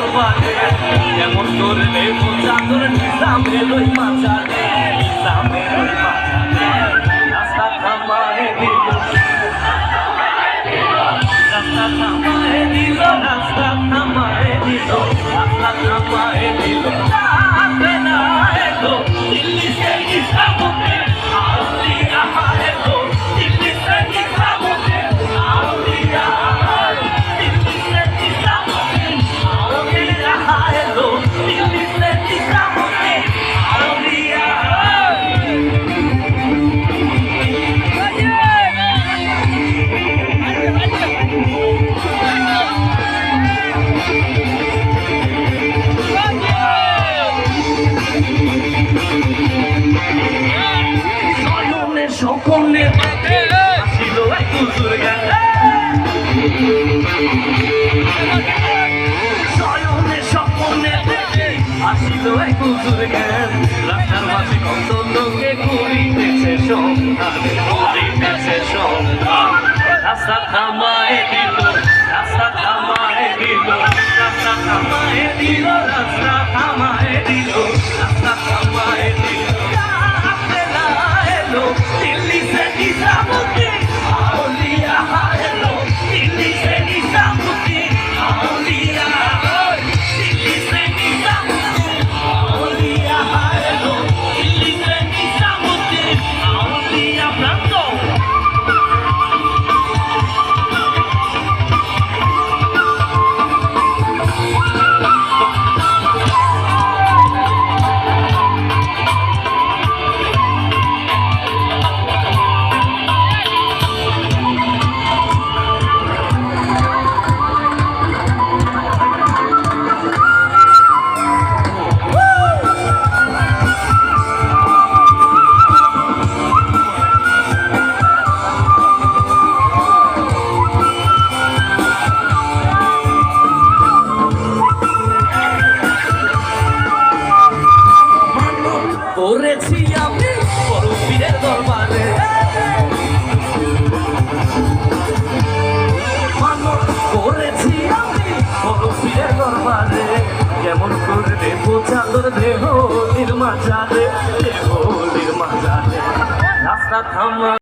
দরবারে কেমন করলে চাদর নিজামের ওই মাঝারে নিজামের ওই মাঝারে রাস্তা থামায় দিল রাস্তা থামায় দিল রাস্তা থামায় দিল রাস্তা থামায় দিল আসবে না এলো দিল্লি সে ইসলামে আউলিয়া এলো দিল্লি সে ইসলামে আউলিয়া দিল্লি সে ইসলামে আউলিয়া এলো দিল্লি সে ইসলামে আউলিয়া সকলে আসিল এক হুজুর জ্ঞান শয়নে স্বপ্নে আসিল এক হুজুর জ্ঞান রাস্তার মাঝে কত লোকে ঘুরিতেছে সন্ধান ঘুরিতেছে সন্ধান রাস্তা থামায় দিল রাস্তা থামায় দিল রাস্তা থামায় দিল রাস্তা থামায় দিল রাস্তা থামায় দিল दिल्ली से निजामुद्दीन औलिया हेलो दिल्ली से निजामुद्दीन औलिया दिल्ली से निजामुद्दीन औलिया हेलो दिल्ली से निजामुद्दीन औलिया प्रांतो করেছি আমি বড় পীরের দরবারে করেছি আমি বড় পীরের দরবারে কেমন করে দেব চাদর দেহ নির্মাজারে দেহ নির্মাজারে রাস্তা থামা